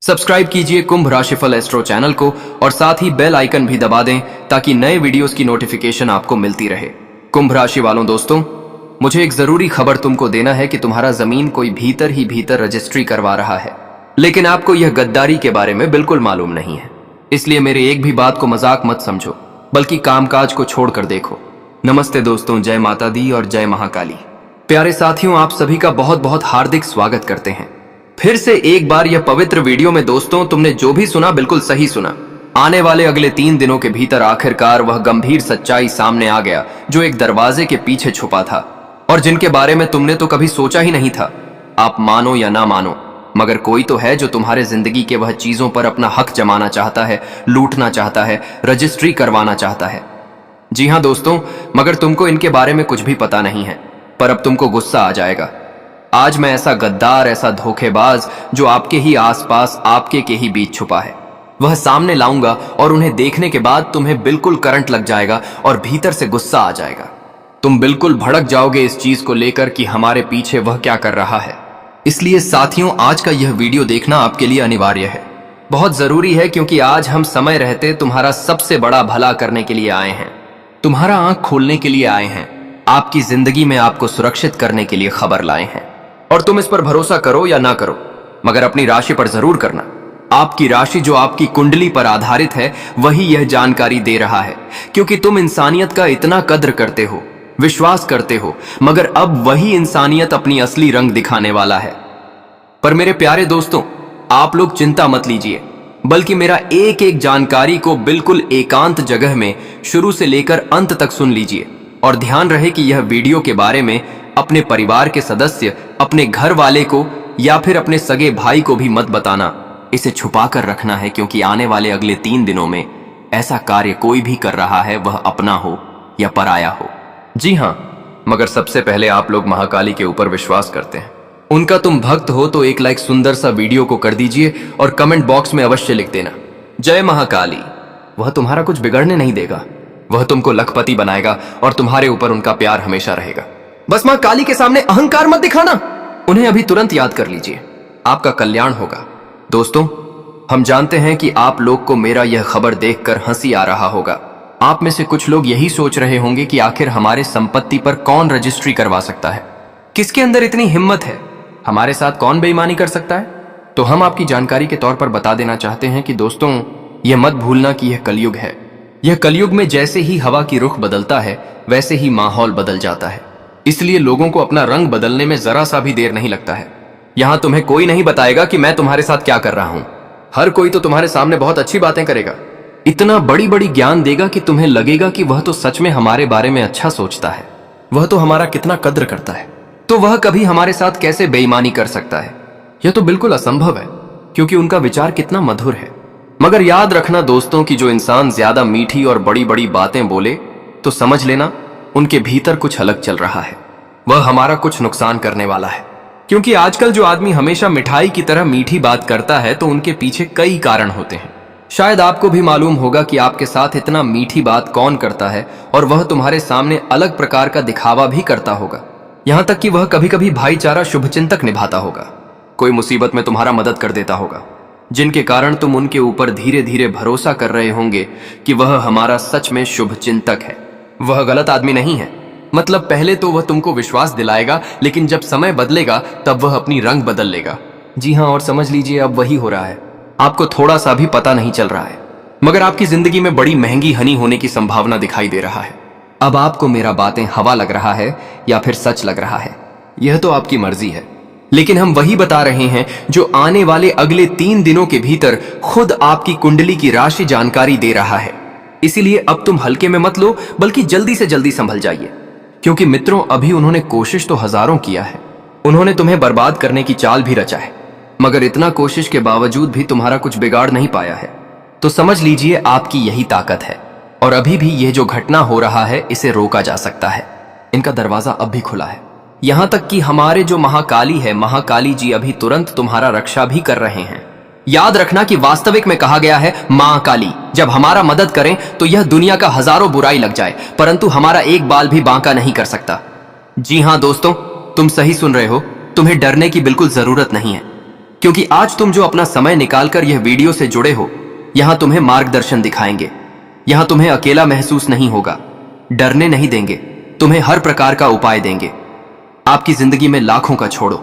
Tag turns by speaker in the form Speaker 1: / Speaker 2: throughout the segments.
Speaker 1: Subscribe कीजिए कुंभ राशिफल astro channel को और साथ ही बेल आइकन भी दबा दें ताकि नए वीडियोस की नोटिफिकेशन आपको मिलती रहे। कुंभ राशि वालों दोस्तों, मुझे एक जरूरी खबर तुमको देना है कि तुम्हारा जमीन कोई भीतर ही भीतर रजिस्ट्री करवा रहा है, लेकिन आपको यह गद्दारी के बारे में बिल्कुल मालूम नहीं है। इसलिए मेरी एक भी बात को मजाक मत समझो, बल्कि कामकाज को छोड़कर देखो। नमस्ते दोस्तों, जय माता दी और जय महाकाली। प्यारे साथियों, आप सभी का बहुत बहुत हार्दिक स्वागत करते हैं फिर से एक बार यह पवित्र वीडियो में। दोस्तों, तुमने जो भी सुना बिल्कुल सही सुना। आने वाले अगले 3 दिनों के भीतर आखिरकार वह गंभीर सच्चाई सामने आ गया जो एक दरवाजे के पीछे छुपा था और जिनके बारे में तुमने तो कभी सोचा ही नहीं था। आप मानो या ना मानो, मगर कोई तो है जो तुम्हारे जिंदगी के वह चीजों पर अपना हक जमाना चाहता है, लूटना चाहता है, रजिस्ट्री करवाना चाहता है। जी हाँ दोस्तों, मगर तुमको इनके बारे में कुछ भी पता नहीं है। पर अब तुमको गुस्सा आ जाएगा। आज मैं ऐसा गद्दार, ऐसा धोखेबाज जो आपके ही आसपास, आपके के ही बीच छुपा है, वह सामने लाऊंगा और उन्हें देखने के बाद तुम्हें बिल्कुल करंट लग जाएगा और भीतर से गुस्सा आ जाएगा। तुम बिल्कुल भड़क जाओगे इस चीज को लेकर कि हमारे पीछे वह क्या कर रहा है। इसलिए साथियों, आज का यह वीडियो देखना आपके लिए अनिवार्य है, बहुत जरूरी है, क्योंकि आज हम समय रहते तुम्हारा सबसे बड़ा भला करने के लिए आए हैं, तुम्हारा आंख खोलने के लिए आए हैं, आपकी जिंदगी में आपको सुरक्षित करने के लिए खबर लाए हैं। और तुम इस पर भरोसा करो या ना करो, मगर अपनी राशि पर जरूर करना। आपकी राशि जो आपकी कुंडली पर आधारित है वही यह जानकारी दे रहा है, क्योंकि तुम इंसानियत का इतना कद्र करते हो, विश्वास करते हो, मगर अब वही इंसानियत अपनी असली रंग दिखाने वाला है। पर मेरे प्यारे दोस्तों, आप लोग चिंता मत लीजिए, बल्कि मेरा एक एक जानकारी को बिल्कुल एकांत जगह में शुरू से लेकर अंत तक सुन लीजिए। और ध्यान रहे कि यह वीडियो के बारे में अपने परिवार के सदस्य, अपने घर वाले को या फिर अपने सगे भाई को भी मत बताना। इसे छुपा कर रखना है, क्योंकि आने वाले अगले 3 दिनों में ऐसा कार्य कोई भी कर रहा है, वह अपना हो या पराया हो। जी हाँ, मगर सबसे पहले आप लोग महाकाली के ऊपर विश्वास करते हैं, उनका तुम भक्त हो तो एक लाइक सुंदर सा वीडियो को कर दीजिए और कमेंट बॉक्स में अवश्य लिख देना जय महाकाली। वह तुम्हारा कुछ बिगड़ने नहीं देगा, वह तुमको लखपति बनाएगा और तुम्हारे ऊपर उनका प्यार हमेशा रहेगा। बस मां काली के सामने अहंकार मत दिखाना। उन्हें अभी तुरंत याद कर लीजिए, आपका कल्याण होगा। दोस्तों, हम जानते हैं कि आप लोग को मेरा यह खबर देखकर हंसी आ रहा होगा। आप में से कुछ लोग यही सोच रहे होंगे कि आखिर हमारे संपत्ति पर कौन रजिस्ट्री करवा सकता है, किसके अंदर इतनी हिम्मत है, हमारे साथ कौन बेईमानी कर सकता है। तो हम आपकी जानकारी के तौर पर बता देना चाहते हैं कि दोस्तों, यह मत भूलना कि यह कलयुग है। यह कलयुग में जैसे ही हवा की रुख बदलता है वैसे ही माहौल बदल जाता है, इसलिए लोगों को अपना रंग बदलने में जरा सा भी देर नहीं लगता है। यहां तुम्हें कोई नहीं बताएगा कि मैं तुम्हारे साथ क्या कर रहा हूं। हर कोई तो तुम्हारे सामने बहुत अच्छी बातें करेगा, इतना बड़ी बड़ी ज्ञान देगा कि तुम्हें लगेगा कि वह तो सच में हमारे बारे में अच्छा सोचता है, वह तो हमारा कितना कद्र करता है, तो वह कभी हमारे साथ कैसे बेईमानी कर सकता है। यह तो बिल्कुल असंभव है, क्योंकि उनका विचार कितना मधुर है। मगर याद रखना दोस्तों कि जो इंसान ज्यादा मीठी और बड़ी बड़ी बातें बोले तो समझ लेना उनके भीतर कुछ अलग चल रहा है, वह हमारा कुछ नुकसान करने वाला है। क्योंकि आजकल जो आदमी हमेशा मिठाई की तरह मीठी बात करता है तो उनके पीछे कई कारण होते हैं। शायद आपको भी मालूम होगा कि आपके साथ इतना मीठी बात कौन करता है, और वह तुम्हारे सामने अलग प्रकार का दिखावा भी करता होगा। यहां तक कि वह कभी कभी भाईचारा शुभचिंतक निभाता होगा, कोई मुसीबत में तुम्हारा मदद कर देता होगा, जिनके कारण तुम उनके ऊपर धीरे धीरे भरोसा कर रहे होंगे कि वह हमारा सच में शुभचिंतक है। वह गलत आदमी नहीं है, मतलब पहले तो वह तुमको विश्वास दिलाएगा, लेकिन जब समय बदलेगा तब वह अपनी रंग बदल लेगा। जी हाँ, और समझ लीजिए अब वही हो रहा है। आपको थोड़ा सा भी पता नहीं चल रहा है, मगर आपकी जिंदगी में बड़ी महंगी हानि होने की संभावना दिखाई दे रहा है। अब आपको मेरा बातें हवा लग रहा है या फिर सच लग रहा है, यह तो आपकी मर्जी है, लेकिन हम वही बता रहे हैं जो आने वाले अगले 3 दिनों के भीतर खुद आपकी कुंडली की राशि जानकारी दे रहा है। इसीलिए अब तुम हल्के में मत लो, बल्कि जल्दी से जल्दी संभल जाइए, क्योंकि मित्रों, अभी उन्होंने कोशिश तो हजारों किया है, उन्होंने तुम्हें बर्बाद करने की चाल भी रचा है, मगर इतना कोशिश के बावजूद भी तुम्हारा कुछ बिगाड़ नहीं पाया है। तो समझ लीजिए आपकी यही ताकत है, और अभी भी यह जो घटना हो रहा है इसे रोका जा सकता है। इनका दरवाजा अब भी खुला है, यहां तक कि हमारे जो महाकाली है, महाकाली जी अभी तुरंत तुम्हारा रक्षा भी कर रहे हैं। याद रखना कि वास्तविक में कहा गया है मां काली जब हमारा मदद करें तो यह दुनिया का हजारों बुराई लग जाए, परंतु हमारा एक बाल भी बांका नहीं कर सकता। जी हां दोस्तों, तुम सही सुन रहे हो, तुम्हें डरने की बिल्कुल जरूरत नहीं है। क्योंकि आज तुम जो अपना समय निकालकर यह वीडियो से जुड़े हो, यहां तुम्हें मार्गदर्शन दिखाएंगे। यहां तुम्हें अकेला महसूस नहीं होगा, डरने नहीं देंगे, तुम्हें हर प्रकार का उपाय देंगे। आपकी जिंदगी में लाखों का छोड़ो,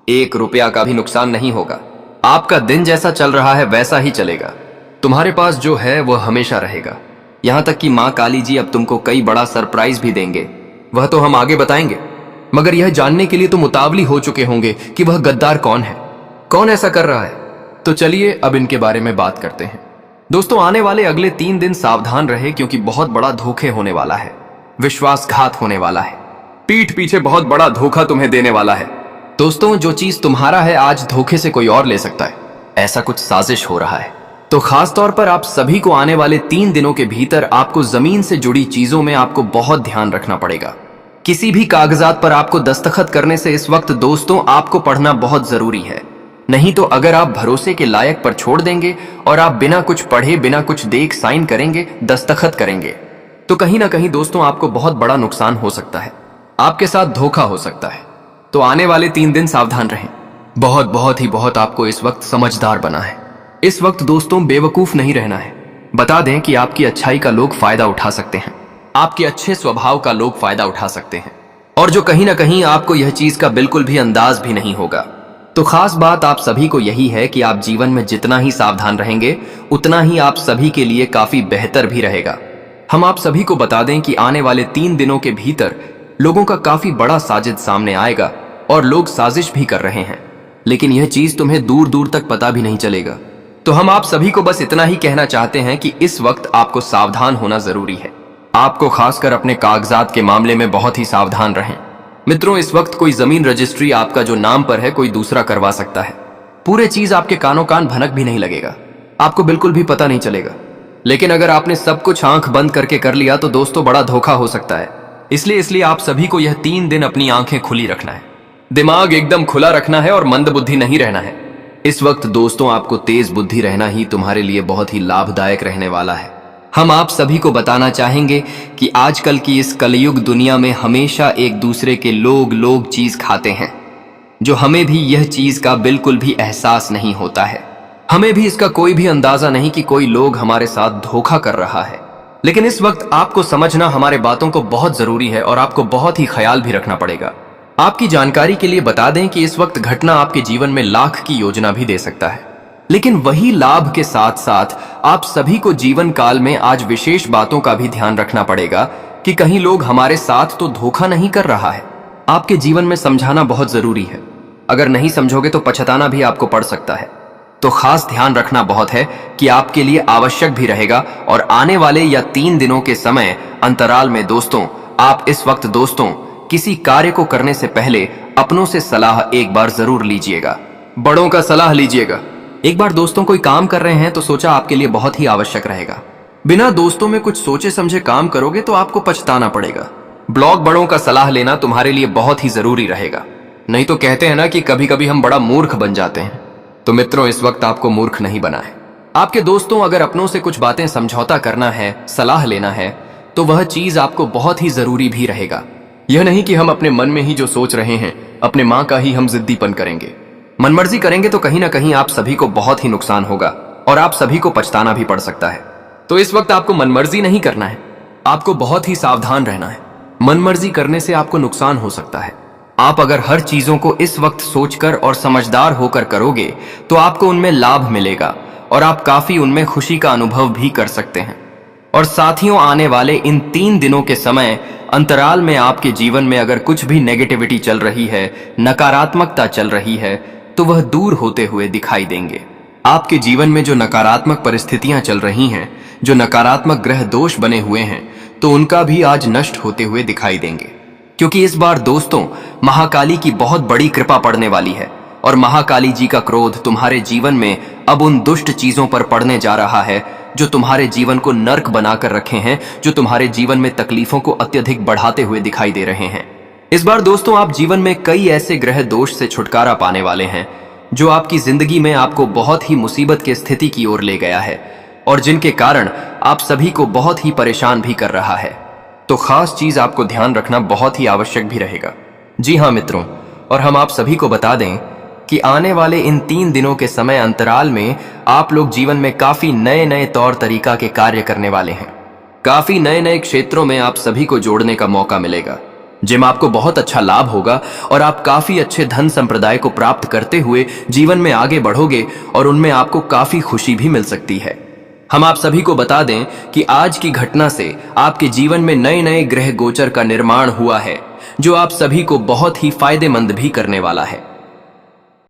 Speaker 1: 1 रुपया का भी नुकसान नहीं होगा। आपका दिन जैसा चल रहा है वैसा ही चलेगा। तुम्हारे पास जो है वह हमेशा रहेगा। यहां तक कि मां काली जी अब तुमको कई बड़ा सरप्राइज भी देंगे, वह तो हम आगे बताएंगे। मगर यह जानने के लिए तुम उतावली हो चुके होंगे कि वह गद्दार कौन है, कौन ऐसा कर रहा है। तो चलिए अब इनके बारे में बात करते हैं। दोस्तों, आने वाले अगले 3 दिन सावधान रहे, क्योंकि बहुत बड़ा धोखे होने वाला है, विश्वासघात होने वाला है, पीठ पीछे बहुत बड़ा धोखा तुम्हें देने वाला है। दोस्तों, जो चीज तुम्हारा है आज धोखे से कोई और ले सकता है, ऐसा कुछ साजिश हो रहा है। तो खास तौर पर आप सभी को आने वाले 3 दिनों के भीतर आपको जमीन से जुड़ी चीजों में आपको बहुत ध्यान रखना पड़ेगा। किसी भी कागजात पर आपको दस्तखत करने से इस वक्त दोस्तों आपको पढ़ना बहुत जरूरी है। नहीं तो अगर आप भरोसे के लायक पर छोड़ देंगे और आप बिना कुछ पढ़े बिना कुछ देख साइन करेंगे, दस्तखत करेंगे, तो कहीं ना कहीं दोस्तों आपको बहुत बड़ा नुकसान हो सकता है, आपके साथ धोखा हो सकता है। तो आने वाले 3 दिन सावधान रहें। बहुत आपको इस वक्त समझदार बना है। इस वक्त दोस्तों बेवकूफ नहीं रहना है। बता दें कि आपकी अच्छाई का लोग फायदा उठा सकते हैं, आपके अच्छे स्वभाव का लोग फायदा उठा सकते हैं, और जो कहीं ना कहीं आपको यह चीज का बिल्कुल भी अंदाज भी नहीं होगा। तो खास बात आप सभी को यही है कि आप जीवन में जितना ही सावधान रहेंगे उतना ही आप सभी के लिए काफी बेहतर भी रहेगा। हम आप सभी को बता दें कि आने वाले 3 दिनों के भीतर लोगों का काफी बड़ा साजिश सामने आएगा और लोग साजिश भी कर रहे हैं, लेकिन यह चीज तुम्हें दूर दूर तक पता भी नहीं चलेगा। तो हम आप सभी को बस इतना ही कहना चाहते हैं कि इस वक्त आपको सावधान होना जरूरी है। आपको खासकर अपने कागजात के मामले में बहुत ही सावधान रहें। मित्रों, इस वक्त कोई जमीन रजिस्ट्री आपका जो नाम पर है कोई दूसरा करवा सकता है। पूरे चीज आपके कानों कान भनक भी नहीं लगेगा, आपको बिल्कुल भी पता नहीं चलेगा। लेकिन अगर आपने सब कुछ आंख बंद करके कर लिया तो दोस्तों बड़ा धोखा हो सकता है। इसलिए आप सभी को यह 3 दिन अपनी आंखें खुली रखना है, दिमाग एकदम खुला रखना है और मंद बुद्धि नहीं रहना है। इस वक्त दोस्तों आपको तेज बुद्धि रहना ही तुम्हारे लिए बहुत ही लाभदायक रहने वाला है। हम आप सभी को बताना चाहेंगे कि आजकल की इस कलयुग दुनिया में हमेशा एक दूसरे के लोग चीज खाते हैं, जो हमें भी यह चीज का बिल्कुल भी एहसास नहीं होता है। हमें भी इसका कोई भी अंदाजा नहीं कि कोई लोग हमारे साथ धोखा कर रहा है। लेकिन इस वक्त आपको समझना हमारे बातों को बहुत जरूरी है और आपको बहुत ही ख्याल भी रखना पड़ेगा। आपकी जानकारी के लिए बता दें कि इस वक्त घटना आपके जीवन में लाख की योजना भी दे सकता है, लेकिन वही लाभ के साथ साथ आप सभी को जीवन काल में आज विशेष बातों का भी ध्यान रखना पड़ेगा कि कहीं लोग हमारे साथ तो धोखा नहीं कर रहा है। आपके जीवन में समझाना बहुत जरूरी है, अगर नहीं समझोगे तो पछताना भी आपको पड़ सकता है। तो खास ध्यान रखना बहुत है कि आपके लिए आवश्यक भी रहेगा। और आने वाले या 3 दिनों के समय अंतराल में दोस्तों आप इस वक्त दोस्तों किसी कार्य को करने से पहले अपनों से सलाह एक बार जरूर लीजिएगा, बड़ों का सलाह लीजिएगा। एक बार दोस्तों कोई काम कर रहे हैं तो सोचा आपके लिए बहुत ही आवश्यक रहेगा। बिना दोस्तों में कुछ सोचे समझे काम करोगे तो आपको पछताना पड़ेगा। ब्लॉग बड़ों का सलाह लेना तुम्हारे लिए बहुत ही जरूरी रहेगा। नहीं तो कहते हैं ना कि कभी कभी हम बड़ा मूर्ख बन जाते हैं। तो मित्रों, इस वक्त आपको मूर्ख नहीं बना है। आपके दोस्तों अगर अपनों से कुछ बातें समझौता करना है, सलाह लेना है, तो वह चीज आपको बहुत ही जरूरी भी रहेगा। यह नहीं कि हम अपने मन में ही जो सोच रहे हैं, अपने माँ का ही हम जिद्दीपन करेंगे, मनमर्जी करेंगे, तो कहीं ना कहीं आप सभी को बहुत ही नुकसान होगा और आप सभी को पछताना भी पड़ सकता है। तो इस वक्त आपको मनमर्जी नहीं करना है, आपको बहुत ही सावधान रहना है। मनमर्जी करने से आपको नुकसान हो सकता है। आप अगर हर चीजों को इस वक्त सोचकर और समझदार होकर करोगे तो आपको उनमें लाभ मिलेगा और आप काफी उनमें खुशी का अनुभव भी कर सकते हैं। और साथियों, आने वाले इन 3 दिनों के समय अंतराल में आपके जीवन में अगर कुछ भी नेगेटिविटी चल रही है, नकारात्मकता चल रही है, तो वह दूर होते हुए दिखाई देंगे। आपके जीवन में जो नकारात्मक परिस्थितियां चल रही हैं, जो नकारात्मक ग्रह दोष बने हुए हैं, तो उनका भी आज नष्ट होते हुए दिखाई देंगे। क्योंकि इस बार दोस्तों महाकाली की बहुत बड़ी कृपा पड़ने वाली है और महाकाली जी का क्रोध तुम्हारे जीवन में अब उन दुष्ट चीजों पर पड़ने जा रहा है जो तुम्हारे जीवन को नर्क बनाकर रखे हैं, जो तुम्हारे जीवन में तकलीफों को अत्यधिक बढ़ाते हुए दिखाई दे रहे हैं। इस बार दोस्तों आप जीवन में कई ऐसे ग्रह दोष से छुटकारा पाने वाले हैं जो आपकी जिंदगी में आपको बहुत ही मुसीबत की स्थिति की ओर ले गया है और जिनके कारण आप सभी को बहुत ही परेशान भी कर रहा है। तो खास चीज आपको ध्यान रखना बहुत ही आवश्यक भी रहेगा। जी हाँ मित्रों, और हम आप सभी को बता दें कि आने वाले इन 3 दिनों के समय अंतराल में आप लोग जीवन में काफी नए नए तौर तरीका के कार्य करने वाले हैं। काफी नए नए क्षेत्रों में आप सभी को जोड़ने का मौका मिलेगा, जिनमें आपको बहुत अच्छा लाभ होगा और आप काफी अच्छे धन संप्रदाय को प्राप्त करते हुए जीवन में आगे बढ़ोगे और उनमें आपको काफी खुशी भी मिल सकती है। हम आप सभी को बता दें कि आज की घटना से आपके जीवन में नए नए ग्रह गोचर का निर्माण हुआ है, जो आप सभी को बहुत ही फायदेमंद भी करने वाला है।